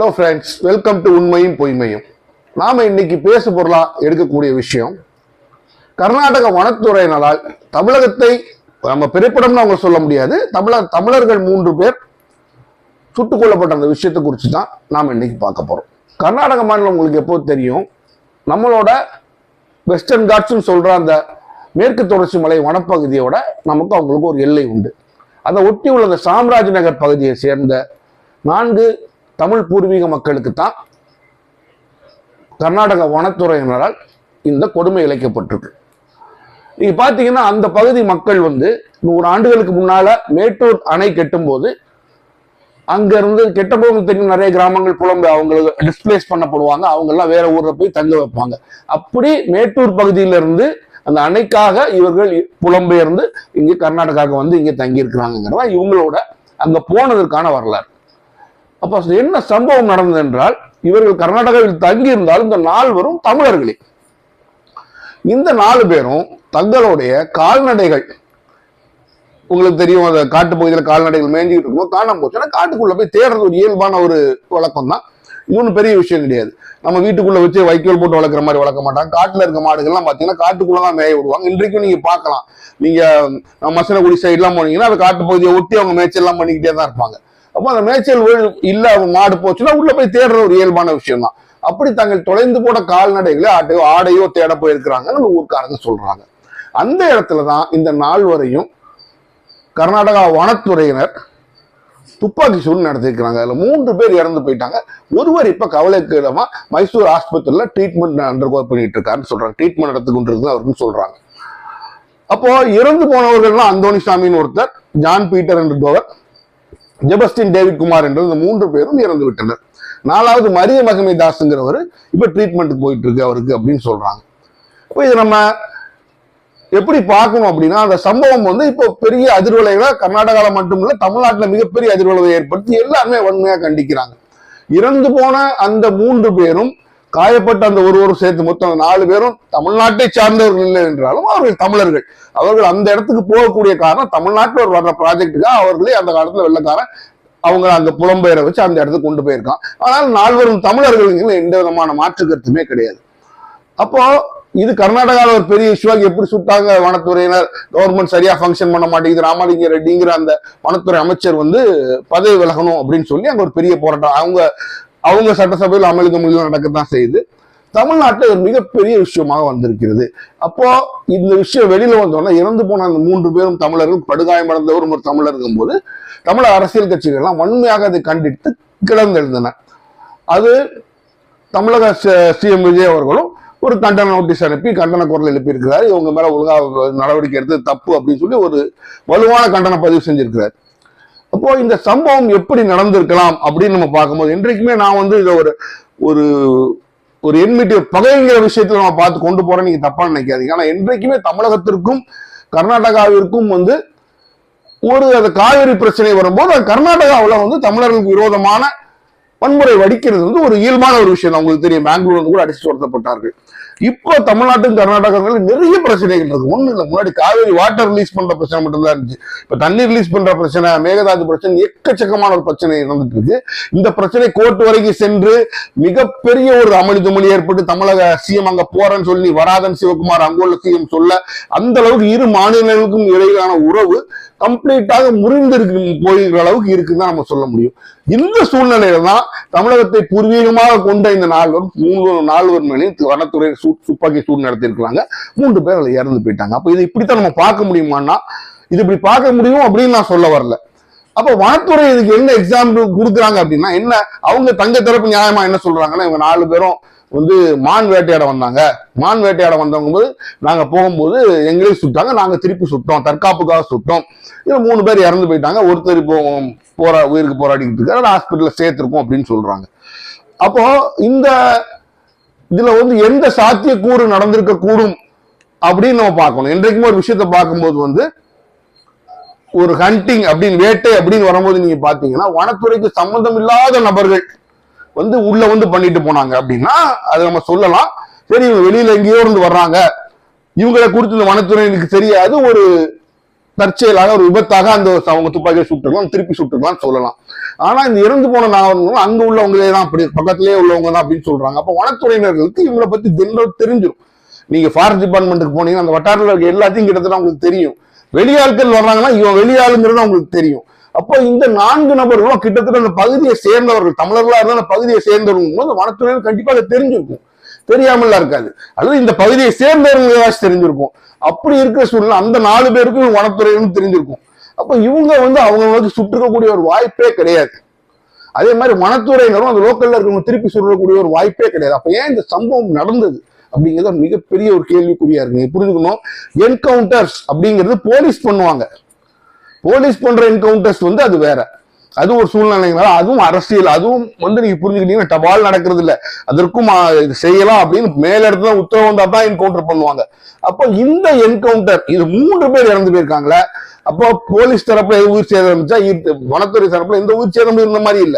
Hello friends, welcome to உண்மையும் பொய்மையும். நாம இன்னைக்கு பேசு பொருளா எடுக்கக்கூடிய விஷயம், கர்நாடக வனத்துறையினரால் தமிழகத்தை நம்ம பிறப்பிடம்னு அவங்க சொல்ல முடியாது, தமிழர்கள் 3 பேர் சுட்டுக் கொல்லப்பட்ட அந்த விஷயத்தை குறித்து தான் நாம் இன்னைக்கு பார்க்க போறோம். கர்நாடக மாநிலம் உங்களுக்கு எப்போ தெரியும், நம்மளோட வெஸ்டர்ன் காட்ஸ்ன்னு சொல்ற அந்த மேற்கு தொடர்ச்சி மலை வனப்பகுதியோட நமக்கு அவங்களுக்கு ஒரு எல்லை உண்டு. அதை ஒட்டி உள்ள அந்த சாம்ராஜ் நகர் பகுதியை சேர்ந்த 4 தமிழ் பூர்வீக மக்களுக்கு தான் கர்நாடக வனத்துறையினரால் இந்த கொடுமை இழைக்கப்பட்டிருக்கு. நீங்க பாத்தீங்கன்னா அந்த பகுதி மக்கள் 100 ஆண்டுகளுக்கு முன்னால மேட்டூர் அணை கெட்டும் போது அங்க இருந்து கெட்டபோது தெரியும், நிறைய கிராமங்கள் புலம்பு அவங்களுக்கு டிஸ்பிளேஸ் பண்ணப்படுவாங்க, அவங்க எல்லாம் வேற ஊர்ல போய் தங்க வைப்பாங்க. அப்படி மேட்டூர் பகுதியில இருந்து அந்த அணைக்காக இவர்கள் புலம்பெயர்ந்து இங்க கர்நாடகாவுக்கு இங்க தங்கி இருக்கிறாங்கிறதா இவங்களோட அங்க போனதற்கான வரலாறு. அப்ப என்ன சம்பவம் நடந்தது என்றால், இவர்கள் கர்நாடகாவில் தங்கி இருந்தாலும் இந்த 4 தமிழர்களே. இந்த 4 பேரும் தங்களுடைய கால்நடைகள், உங்களுக்கு தெரியும் அந்த காட்டு பகுதியில் கால்நடைகள் மேய்ஞ்சிக்கிட்டு இருக்கும், காணாம போச்சுன்னா காட்டுக்குள்ள போய் தேடுறது ஒரு இயல்பான ஒரு வழக்கம் தான். இன்னொன்று பெரிய விஷயம் கிடையாது. நம்ம வீட்டுக்குள்ள வச்சு வைக்கோல் போட்டு வளர்க்குற மாதிரி வளர்க்க மாட்டாங்க. காட்டுல இருக்க மாடுகள்லாம் பாத்தீங்கன்னா காட்டுக்குள்ளதான் மேய விடுவாங்க. இன்றைக்கும் நீங்க பார்க்கலாம், நீங்க மசனகுடி சைட்லாம் போனீங்கன்னா அந்த காட்டு பகுதியை ஒட்டி அவங்க மேய்ச்சல் எல்லாம் பண்ணிக்கிட்டே தான் இருப்பாங்க. அப்போ அந்த மேய்ச்சல் இல்ல, அவங்க மாடு போச்சுன்னா உள்ள போய் தேடுற ஒரு இயல்பான விஷயம் தான். அப்படி தங்கள் தொலைந்து போன கால்நடைகளை ஆடையோ தேட போயிருக்கிறாங்கன்னு ஊர்க்காரங்க சொல்றாங்க. அந்த இடத்துலதான் இந்த நாள் வரையும் கர்நாடகா வனத்துறையினர் துப்பாக்கி சூடு நடத்திருக்கிறாங்க. அதுல 3 பேர் இறந்து போயிட்டாங்க. ஒருவர் இப்ப கவலைக்கு இடமா மைசூர் ஆஸ்பத்திரியில ட்ரீட்மெண்ட் அண்டர்கோ பண்ணிட்டு இருக்காருன்னு சொல்றாங்க. ட்ரீட்மெண்ட் எடுத்து கொண்டு இருக்கு அவருன்னு சொல்றாங்க. அப்போ இறந்து போனவர்கள்லாம் அந்தோனிசாமின்னு ஒருத்தர், ஜான் பீட்டர் என்பவர், ஜெபஸ்டின் டேவிட் குமார் என்ற இந்த 3 பேரும் இறந்து விட்டனர். 4வது மரிய மகிமை தாஸ்ங்கிறவர் இப்ப ட்ரீட்மெண்ட்டுக்கு போயிட்டு இருக்கு அவருக்கு அப்படின்னு சொல்றாங்க. இப்போ இது நம்ம எப்படி பார்க்கணும் அப்படின்னா, அந்த சம்பவம் இப்போ பெரிய அதிர்வலைகளை கர்நாடகாவில் மட்டுமில்ல தமிழ்நாட்டுல மிகப்பெரிய அதிர்வலையை ஏற்படுத்தி எல்லாருமே வன்மையா கண்டிக்கிறாங்க. இறந்து போன அந்த 3 பேரும் காயப்பட்ட அந்த ஒருவரும் சேர்த்து மொத்தம் 4 பேரும் தமிழ்நாட்டை சார்ந்தவர்கள் இல்லை என்றாலும் அவர்கள் தமிழர்கள். அவர்கள் அந்த இடத்துக்கு போகக்கூடிய காரணம் தமிழ்நாட்டில் வர்ற ப்ராஜெக்டுக்காக அவர்களே அந்த காலத்துல வெள்ளக்காரன் அவங்க அந்த புலம்பெயரை வச்சு அந்த இடத்துக்கு கொண்டு போயிருக்கான். ஆனால் 4 தமிழர்கள் எந்த விதமான மாற்று கருத்துமே கிடையாது. அப்போ இது கர்நாடகாவில் ஒரு பெரிய இஷ்யூவாக எப்படி சுட்டாங்க வனத்துறையினர், கவர்மெண்ட் சரியா ஃபங்க்ஷன் பண்ண மாட்டேங்குது, ராமலிங்க ரெட்டிங்கிற அந்த வனத்துறை அமைச்சர் பதவி விலகணும் அப்படின்னு சொல்லி அங்க ஒரு பெரிய போராட்டம் அவங்க சட்டசபையில் அமளித மொழியில் நடக்கத்தான் செய்யுது. தமிழ்நாட்டில் ஒரு மிகப்பெரிய விஷயமாக வந்திருக்கிறது. அப்போ இந்த விஷயம் வெளியில வந்தோன்னா, இறந்து போன அந்த 3 பேரும் தமிழர்கள், படுகாயமடைந்தவரும் ஒரு தமிழர் இருக்கும்போது தமிழக அரசியல் கட்சிகள்லாம் வன்மையாக அதை கண்டித்து கிளர்ந்தெழுந்தன. அது தமிழக சிஎம் விஜய் அவர்களும் ஒரு கண்டன நோட்டீஸ் அனுப்பி கண்டன குரல் எழுப்பியிருக்கிறார். இவங்க மேல ஒழுங்கா நடவடிக்கை எடுத்து தப்பு அப்படின்னு சொல்லி ஒரு வலுவான கண்டன பதிவு செஞ்சிருக்கிறார். அப்போ இந்த சம்பவம் எப்படி நடந்திருக்கலாம் அப்படின்னு நம்ம பார்க்கும்போது, இன்றைக்குமே நான் இதை ஒரு ஒரு என்மிட்டி பகைங்கிற விஷயத்துல நம்ம பார்த்து கொண்டு போறேன், நீங்க தப்பா நினைக்காதீங்க. ஆனா இன்றைக்குமே தமிழகத்திற்கும் கர்நாடகாவிற்கும் ஒரு காவிரி பிரச்சனை வரும்போது கர்நாடகாவில் தமிழர்களுக்கு விரோதமான வன்முறை வடிக்கிறது ஒரு இயல்பான ஒரு விஷயம். உங்களுக்கு தெரியும், பெங்களூர் கூட அடிச்சு துரத்தப்பட்டார்கள். இப்போ தமிழ்நாட்டின் கர்நாடகாவில் நிறைய பிரச்சனைகள் இருக்கு. ஒண்ணு இல்லை, முன்னாடி காவேரி வாட்டர் ரிலீஸ் பண்ற பிரச்சனை மட்டும்தான் இருந்துச்சு. இப்ப தண்ணீர் ரிலீஸ் பண்ற பிரச்சனை, மேகதாது பிரச்சனை, எக்கச்சக்கமான ஒரு பிரச்சனை நடந்துட்டு இருக்கு. இந்த பிரச்சனை கோர்ட் வரைக்கும் சென்று மிகப்பெரிய ஒரு அமளி துமளி ஏற்பட்டு தமிழக சிஎம் அங்க போறேன்னு சொல்லி வராதன் சிவகுமார் அங்குள்ள சிஎம் சொல்ல, அந்த அளவுக்கு இரு மாநிலங்களுக்கும் இடையிலான உறவு கம்ப்ளீட்டாக முறிந்திருக்கு போகிற அளவுக்கு இருக்குன்னு தான் நம்ம சொல்ல முடியும். இந்த சூழ்நிலையில தான் தமிழகத்தை பூர்வீகமாக கொண்ட இந்த 4 மேலையும் வனத்துறை துப்பாக்கி சூடு நடத்திருக்கிறாங்க. 3 பேர் அதில் இறந்து போயிட்டாங்க. அப்ப இது இப்படித்தான் நம்ம பார்க்க முடியுமான்னா, இது இப்படி பார்க்க முடியும் அப்படின்னு நான் சொல்ல வரல. அப்ப வனத்துறை இதுக்கு என்ன எக்ஸாம்பிள் கொடுக்குறாங்க அப்படின்னா, என்ன அவங்க தங்க தரப்பு நியாயமா என்ன சொல்றாங்கன்னா, இவங்க 4 பேரும் மான் வேட்டையாட வந்தாங்க. மான் வேட்டையாட வந்தவங்க போது நாங்க போகும்போது எங்களையும் சுட்டாங்க, நாங்க திருப்பி சுட்டோம், தற்காப்புக்காக சுட்டோம். இதுல 3 பேர் இறந்து போயிட்டாங்க, ஒருத்தர் இப்போ உயிருக்கு போராடிக்கிட்டு இருக்காரு, ஹாஸ்பிட்டல்ல சேர்த்திருக்கோம் அப்படின்னு சொல்றாங்க. அப்போ இந்த இதுல எந்த சாத்தியக்கூறு நடந்திருக்க கூடும் அப்படின்னு நம்ம பார்க்கணும். என்றைக்குமே ஒரு விஷயத்த பார்க்கும்போது ஒரு ஹண்டிங் அப்படின்னு வேட்டை அப்படின்னு வரும்போது நீங்க பாத்தீங்கன்னா, வனத்துறைக்கு சம்பந்தம் இல்லாத நபர்கள் உள்ள பண்ணிட்டு போனாங்க அப்படின்னா அது நம்ம சொல்லலாம். சரி, இவங்க வெளியில எங்கேயோ இருந்து வர்றாங்க, இவங்களை குறித்து இந்த வனத்துறைக்கு தெரியாது, ஒரு தற்செயலாக ஒரு விபத்தாக அவங்க துப்பாக்கியை சுட்டுக்கலாம், திருப்பி சுட்டுக்கலாம்னு சொல்லலாம். ஆனா இந்த இறந்து போன நாவல்களும் அங்க உள்ளவங்களே தான் அப்படி பக்கத்திலேயே உள்ளவங்க தான் அப்படின்னு சொல்றாங்க. அப்ப வனத்துறையினர்களுக்கு இவங்களை பத்தி தெரிஞ்சிடும். நீங்க ஃபாரஸ்ட் டிபார்ட்மெண்ட்டுக்கு போனீங்கன்னா அந்த வட்டாரத்தில் இருக்க எல்லாத்தையும் கிட்டத்தட்ட உங்களுக்கு தெரியும். வெளியாட்கள் வர்றாங்கன்னா இவன் வெளியாளுங்கிறது உங்களுக்கு தெரியும். அப்போ இந்த 4 நபர்களும் கிட்டத்தட்ட அந்த பகுதியை சேர்ந்தவர்கள், தமிழர்களா இருந்தா அந்த பகுதியை சேர்ந்தவர்கள் போது வனத்துறையினர் கண்டிப்பா அதை தெரிஞ்சிருக்கும், தெரியாமல இருக்காது. அல்லது இந்த பகுதியை சேர்ந்தவர்கள் தெரிஞ்சிருக்கும். அப்படி இருக்கிற சூழ்நிலை அந்த 4 பேருக்கும் வனத்துறையினரும் தெரிஞ்சிருக்கும். அப்ப இவங்க அவங்களுக்கு சுட்டுக்கக்கூடிய ஒரு வாய்ப்பே கிடையாது. அதே மாதிரி வனத்துறையினரும் அந்த லோக்கல்ல இருக்கவங்க திருப்பி சுடக்கூடிய ஒரு வாய்ப்பே கிடையாது. அப்ப ஏன் இந்த சம்பவம் நடந்தது அப்படிங்கிறது மிகப்பெரிய ஒரு கேள்விக்குறியா இருக்கு. புரிஞ்சுக்கணும், என்கவுண்டர்ஸ் அப்படிங்கிறது போலீஸ் பண்ணுவாங்க. போலீஸ் பண்ற என்கவுண்டர்ஸ் அது வேற, அது ஒரு சூழ்நிலைனால அதுவும் அரசியல், அதுவும் நீங்க புரிஞ்சுக்கிட்டீங்கன்னா டபால் நடக்கிறது இல்ல, அதற்கும் செய்யலாம் அப்படின்னு மேல இடத்துல உத்தரவு வந்தா தான் என்கவுண்டர் பண்ணுவாங்க. அப்போ இந்த என்கவுண்டர் இது 3 பேர் இறந்து போயிருக்காங்களே. அப்போ போலீஸ் தரப்புல உயிர் சேதம் இருந்துச்சா, வனத்துறை தரப்புல எந்த உயிர் சேதம் இருந்த மாதிரி இல்ல.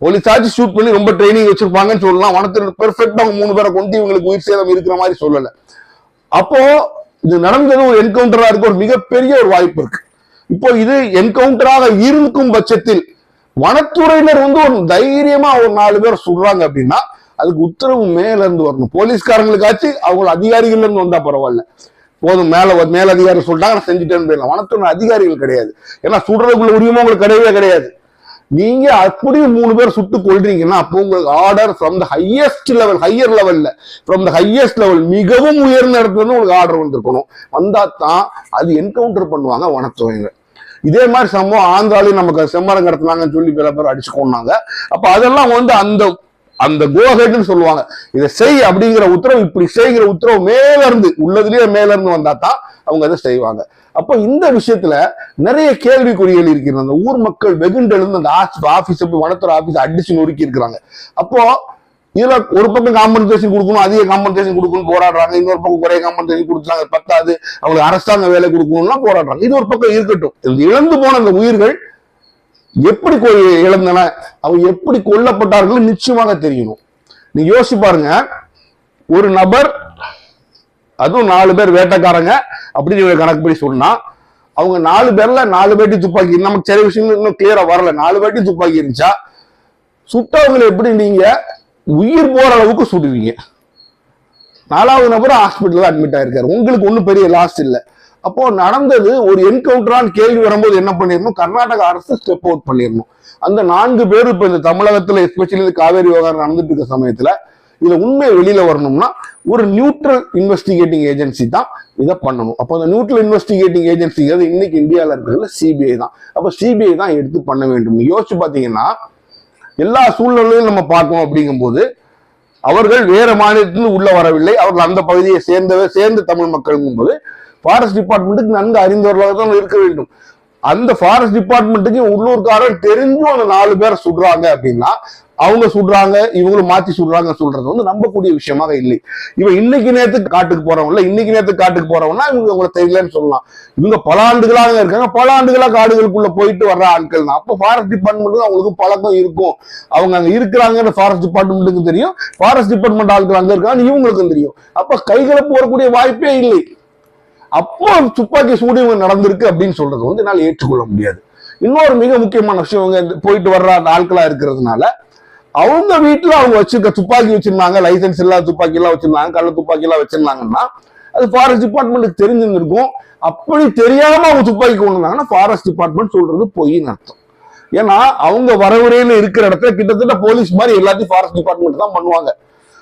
போலீஸ் ஆச்சு ஷூட் பண்ணி ரொம்ப ட்ரைனிங் வச்சிருப்பாங்கன்னு சொல்லலாம். வனத்துறை பெர்ஃபெக்டா 3 பேரை கொண்டு இவங்களுக்கு உயிர் சேதம் இருக்கிற மாதிரி சொல்லல. அப்போ இது நடந்தது ஒரு என்கவுண்டரா இருக்க ஒரு மிகப்பெரிய ஒரு வாய்ப்பு இருக்கு. இப்போ இது என்கவுண்டராக இருக்கும் பட்சத்தில் வனத்துறையினர் ஒரு தைரியமா ஒரு 4 பேர் சொல்றாங்க அப்படின்னா அதுக்கு உத்தரவு மேல இருந்து வரணும். போலீஸ்காரங்களுக்காச்சு அவங்க அதிகாரிகள் இருந்து வந்தா பரவாயில்ல, போதும் மேல அதிகாரி சொல்லிட்டாங்க செஞ்சுட்டேன்னு போயிடலாம். வனத்துறை அதிகாரிகள் கிடையாது. ஏன்னா சுடுறதுக்குள்ள உரிமை உங்களுக்கு கிடையவே கிடையாது. நீங்க அப்படியும் 3 பேர் சுட்டு கொள்றீங்கன்னா அப்போ உங்களுக்கு order from the highest level, higher லெவல்ல ஃப்ரம் த ஹையஸ்ட் லெவல் மிகவும் உயர்ந்த இடத்துல இருந்து உங்களுக்கு ஆர்டர் வந்திருக்கணும். வந்தா தான் அது என்கவுண்டர் பண்ணுவாங்க வனத்துறையினர். இதே மாதிரி சம்பவம் ஆந்திராலையும் நமக்கு செம்மரம் கடத்தினாங்கன்னு சொல்லி பல பேர் அடிச்சு கொண்டாங்க. அப்ப அதெல்லாம் அந்த அந்த கோஹெட்னு சொல்லுவாங்க. இதை செய் அப்படிங்கிற உத்தரவு, இப்படி செய்கிற உத்தரவு மேல இருந்து உள்ளதுலயே மேல இருந்து வந்தா தான் அவங்க அதை செய்வாங்க. அப்போ இந்த விஷயத்துல நிறைய கேள்விக்குறிகள் இருக்கிறது. அந்த ஊர் மக்கள் வெகுண்டெழுந்து அந்த ஆபீஸ் வனத்துறை ஆபீஸ் அடிச்சு நொறுக்கி இருக்கிறாங்க. அப்போ இதுல ஒரு பக்கம் காம்பன்சேஷன் கொடுக்கணும், அதிக காம்பன்சேஷன் கொடுக்கணும் போராடுறாங்க. இன்னொரு பக்கம் குறைய காம்பன்சேஷன் கொடுத்தாங்க பத்தாது, அவங்களுக்கு அரசாங்க வேலை கொடுக்கணும்னா போராடுறாங்க. இது ஒரு பக்கம் இருக்கட்டும். இந்த இழந்து போன அந்த உயிர்கள் எப்படி இழந்தன, அவங்க எப்படி கொல்லப்பட்டார்கள் நிச்சயமாக தெரியணும். நீங்க யோசிச்சு பாருங்க, ஒரு நபர் அதுவும் 4 பேர் வேட்டைக்காரங்க அப்படின்னு கணக்குப்படி சொன்னா அவங்க 4 பேர்ல 4 பேட்டி துப்பாக்கி, நமக்கு சில விஷயங்கள் இன்னும் கிளியரா வரல. 4 பேட்டி துப்பாக்கி இருந்துச்சா சுட்டவங்களை எப்படி நீங்க உயிர் போற அளவுக்கு சுடுவீங்க? 4வது நபர் ஹாஸ்பிட்டல் அட்மிட் ஆயிருக்காரு, உங்களுக்கு ஒன்றும் பெரிய லாஸ் இல்லை. அப்போ நடந்தது ஒரு என்கவுண்டரான்னு கேள்வி வரும்போது என்ன பண்ணிடணும், கர்நாடக அரசு ஸ்டெப் அவுட் பண்ணிடணும். அந்த 4 பேரும் இப்ப இந்த தமிழகத்துல எஸ்பெஷலி காவேரி விவகாரம் நடந்துட்டு இருக்க சமயத்துல இதுல உண்மை வெளியில வரணும்னா ஒரு நியூட்ரல் இன்வெஸ்டிகேட்டிங் ஏஜென்சி தான் இதை பண்ணணும். அப்போ அந்த நியூட்ரல் இன்வெஸ்டிகேட்டிங் ஏஜென்சிங்கிறது இன்னைக்கு இந்தியாவில் இருக்கிறதுல சிபிஐ தான். அப்போ சிபிஐ தான் எடுத்து பண்ண வேண்டும். யோசிச்சு பாத்தீங்கன்னா எல்லா சூழ்நிலையும் நம்ம பார்க்கணும். அப்படிங்கும்போது அவர்கள் வேற மாநிலத்திலிருந்து உள்ள வரவில்லை, அவர்கள் அந்த பகுதியை சேர்ந்த தமிழ் மக்கள் போது ஃபாரஸ்ட் டிபார்ட்மெண்ட்டுக்கு நன்கு அறிந்தவர்களாக தான் இருக்க வேண்டும். அந்த ஃபாரஸ்ட் டிபார்ட்மெண்ட்டுக்கு உள்ளூர்காரன் தெரிஞ்சும் அந்த 4 பேரை சுடுறாங்க அப்படின்னா அவங்க சுடுறாங்க இவங்களும் மாத்தி சுடுறாங்க சொல்றது நம்பக்கூடிய விஷயமாக இல்லை. இவன் இன்னைக்கு நேரத்துக்கு காட்டுக்கு போறவன்னா இவங்க உங்களை தெரியலன்னு சொல்லலாம். இவங்க பல ஆண்டுகளாக இருக்காங்க, பல ஆண்டுகளா காடுகளுக்குள்ள போயிட்டு வர்ற ஆட்கள் தான். அப்போ ஃபாரஸ்ட் டிபார்ட்மெண்ட்டுக்கு அவங்களுக்கு பழக்கம் இருக்கும். அவங்க அங்க இருக்கிறாங்கன்னு ஃபாரஸ்ட் டிபார்ட்மெண்ட்டுக்கு தெரியும், ஃபாரஸ்ட் டிபார்ட்மெண்ட் ஆட்கள் அங்க இருக்காங்க இவங்களுக்கும் தெரியும். அப்ப கைகலப்பு வரக்கூடிய வாய்ப்பே இல்லை. அப்போ துப்பாக்கி சூடு நடந்திருக்கு அப்படின்னு சொல்றது என்னால் ஏற்றுக்கொள்ள முடியாது. இன்னொரு மிக முக்கியமான விஷயம், இவங்க போயிட்டு வர்ற ஆட்களா இருக்கிறதுனால அவங்க வீட்டுல அவங்க வச்சிருக்க துப்பாக்கி வச்சிருந்தாங்க, லைசன்ஸ் இல்லாத துப்பாக்கி எல்லாம் வச்சிருந்தாங்க, கள்ள துப்பாக்கி எல்லாம் வச்சிருந்தாங்கன்னா அது ஃபாரஸ்ட் டிபார்ட்மெண்ட்டுக்கு தெரிஞ்சிருந்திருக்கும். அப்படி தெரியாம அவங்க துப்பாக்கி கொண்டு வந்தாங்கன்னா ஃபாரஸ்ட் டிபார்ட்மெண்ட் சொல்றது பொய்ன்னு அர்த்தம். ஏன்னா அவங்க வரவுரையில இருக்கிற இடத்துல கிட்டத்தட்ட போலீஸ் மாதிரி எல்லாத்தையும் ஃபாரஸ்ட் டிபார்ட்மெண்ட் தான் பண்ணுவாங்க.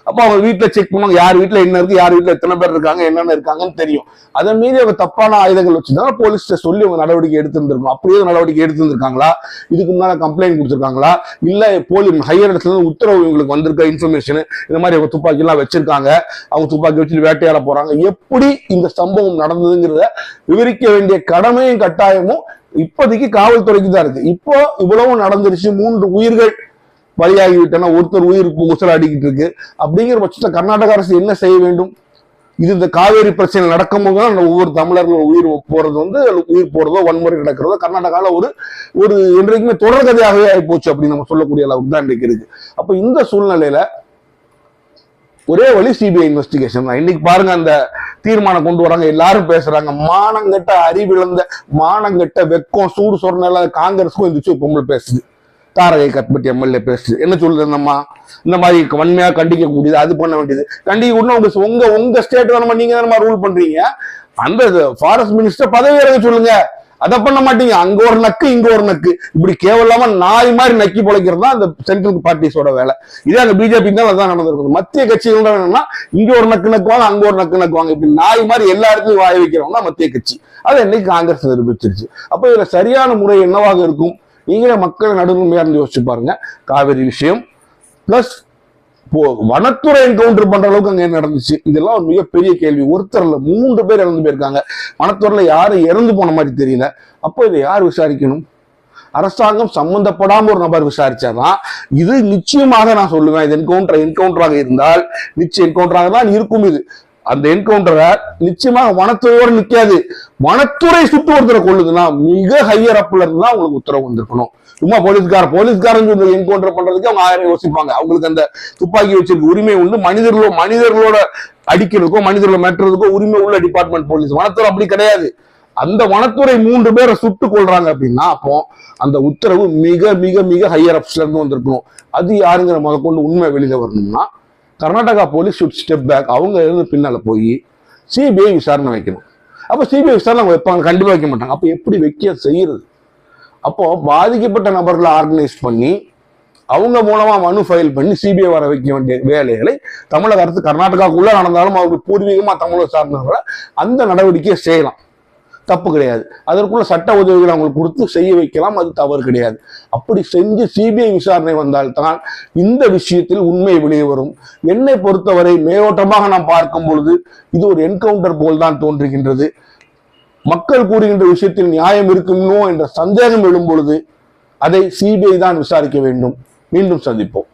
அப்போ அவங்க வீட்டுல செக் பண்ணுவாங்க, யார் வீட்டுல என்ன இருக்கு, யார் வீட்டுல எத்தனை பேர் இருக்காங்க, என்னென்ன இருக்காங்கன்னு தெரியும். அதை மீறி அவங்க தப்பான ஆயுதங்கள் வச்சிருந்தாங்க, போலீஸ்ட சொல்லி அவங்க நடவடிக்கை எடுத்திருந்திருக்கும். அப்படியே நடவடிக்கை எடுத்திருந்திருக்காங்களா, இதுக்கு முன்னால கம்ப்ளைண்ட் கொடுத்திருக்காங்களா, இல்ல போலீஸ் ஹையர் இடத்துல இருந்து உத்தரவு இவங்களுக்கு வந்திருக்க இன்ஃபர்மேஷன் இந்த மாதிரி அவங்க துப்பாக்கி எல்லாம் வச்சிருக்காங்க, அவங்க துப்பாக்கி வச்சு வேட்டையாட போறாங்க, எப்படி இந்த சம்பவம் நடந்ததுங்கிறத விவரிக்க வேண்டிய கடமையும் கட்டாயமும் இப்போதைக்கு காவல்துறைக்கு தான் இருக்கு. இப்போ இவ்வளவு நடந்துருச்சு, 3 உயிர்கள் பலியாகிவிட்டன, ஒருத்தர் உயிர் ஊசலாடிக்கிட்டு இருக்கு. அப்படிங்கிற பட்சத்தில் கர்நாடக அரசு என்ன செய்ய வேண்டும்? இது இந்த காவேரி பிரச்சனை நடக்கும்போது தான் ஒவ்வொரு தமிழர்கள் உயிர் போறதோ வன்முறை நடக்கிறதோ கர்நாடகாவில் ஒரு என்றைக்குமே தொடர் கதையாகவே ஆகி போச்சு அப்படின்னு நம்ம சொல்லக்கூடிய அளவுக்கு தான் இன்றைக்கு இருக்கு. அப்ப இந்த சூழ்நிலையில ஒரே வழி சிபிஐ இன்வெஸ்டிகேஷன் தான். இன்னைக்கு பாருங்க அந்த தீர்மானம் கொண்டு வராங்க, எல்லாரும் பேசுறாங்க, மானங்கட்ட அறிவிழந்த மானங்கட்ட வெக்கம் சூடு சொன்ன காங்கிரஸுக்கும் இருந்துச்சு பொம்பளை பேசுது. தாரகை கத்பட்டி எம்எல்ஏ பேசுது, என்ன சொல்லுது அந்தம்மா? இந்த மாதிரி வன்மையா கண்டிக்க கூடியது, அது பண்ண வேண்டியது, கண்டிக்க கூடணும். உங்க ஸ்டேட் வேணுமா, நீங்க தானே ரூல் பண்றீங்க, அந்த ஃபாரஸ்ட் மினிஸ்டர் பதவி இறங்க சொல்லுங்க. அதை பண்ண மாட்டீங்க. அங்க ஒரு நக்கு இங்க ஒரு நக்கு, இப்படி கேவலமா நாய் மாதிரி நக்கி பொழைக்கிறது தான் அந்த சென்ட்ரல் பார்ட்டிஸோட வேலை. இதே அங்க பிஜேபி தான் அதான் நடந்திருக்குது. மத்திய கட்சிகள் என்னன்னா இங்க ஒரு நக்கு நக்குவாங்க, அங்க ஒரு நக்கு நக்குவாங்க, இப்படி நாய் மாதிரி எல்லா இடத்துலயும் வாய வைக்கிறவங்க தான் மத்திய கட்சி. அதை இன்னைக்கு காங்கிரஸ் நிரூபிச்சிருச்சு. அப்ப இதுல சரியான முறை என்னவாக இருக்கும்? நீங்களே மக்கள் நடுநிலைமையா இருந்து யோசிச்சு பாருங்க. காவிரி விஷயம் பிளஸ் வனத்துறை என்கவுண்டர் பண்ற அளவுக்கு அங்க என்ன நடந்துச்சு, இதெல்லாம் ஒரு மிகப்பெரிய கேள்வி. ஒருத்தர்ல 3 பேர் இறந்து போயிருக்காங்க. வனத்துறையில யாரும் இறந்து போன மாதிரி தெரியல. அப்போ இதை யார் விசாரிக்கணும்? அரசாங்கம் சம்பந்தப்படாம ஒரு நபர் விசாரிச்சாதான் இது நிச்சயமாக நான் சொல்லுவேன், இது என்கவுண்டராக இருந்தால் நிச்சயம் என்கவுண்டராக தான் இருக்கும். இது அந்த என்கவுண்டரை நிச்சயமாக வனத்துறையோடு நிக்காது. வனத்துறை சுட்டு ஒருத்தரை கொள்ளுதுன்னா மிக ஹையர் அப்ல இருந்து தான் உங்களுக்கு உத்தரவு வந்திருக்கணும். சும்மா போலீஸ்காரன் என்கவுண்டர் பண்றதுக்கு அவங்க 1000 யோசிப்பாங்க. அவங்களுக்கு அந்த துப்பாக்கி வச்சிருக்க உரிமை உண்டு. மனிதர்களோட அடிக்கிறதுக்கோ மனிதர்களை மெட்டுறதுக்கோ உரிமை உள்ள டிபார்ட்மெண்ட் போலீஸ். வனத்துறை அப்படி கிடையாது. அந்த வனத்துறை 3 பேரை சுட்டு கொள்றாங்க அப்படின்னா அப்போ அந்த உத்தரவு மிக மிக மிக ஹையர் அப்ஸ்ல இருந்து வந்திருக்கணும். அது யாருங்கிற முதற்கொண்டு உண்மை வெளியில வரணும்னா Karnataka police should step back. அவங்க இருந்து பின்னால போய் சிபிஐ விசாரணை வைக்கணும். அப்ப சிபிஐ விசாரணை வைப்பாங்க? கண்டிப்பா வைக்க மாட்டாங்க. அப்ப எப்படி வைக்க செய்யறது? அப்போ பாதிக்கப்பட்ட நபர்களை ஆர்கனைஸ் பண்ணி அவங்க மூலமா மனு ஃபைல் பண்ணி சிபிஐ வர வைக்க வேண்டிய வேலைகளை தமிழக அரசு கர்நாடகாவுக்குள்ள நடந்தாலும் அவருக்கு பூர்வீகமா தமிழக சார்ந்தவர்களை அந்த நடவடிக்கையை செய்யலாம், தப்பு கிடையாது. அதற்குள்ள சட்ட உதவிகள் அவங்களுக்கு கொடுத்து செய்ய வைக்கலாம், அது தவறு கிடையாது. அப்படி செஞ்சு சிபிஐ விசாரணை வந்தால்தான் இந்த விஷயத்தில் உண்மை வெளியே வரும். என்னை பொறுத்தவரை மேலோட்டமாக நாம் பார்க்கும் பொழுது இது ஒரு என்கவுண்டர் போல் தான் தோன்றுகின்றது. மக்கள் கூறுகின்ற விஷயத்தில் நியாயம் இருக்குமோ என்ற சந்தேகம் எழும் பொழுது அதை சிபிஐ தான் விசாரிக்க வேண்டும். மீண்டும் சந்திப்போம்.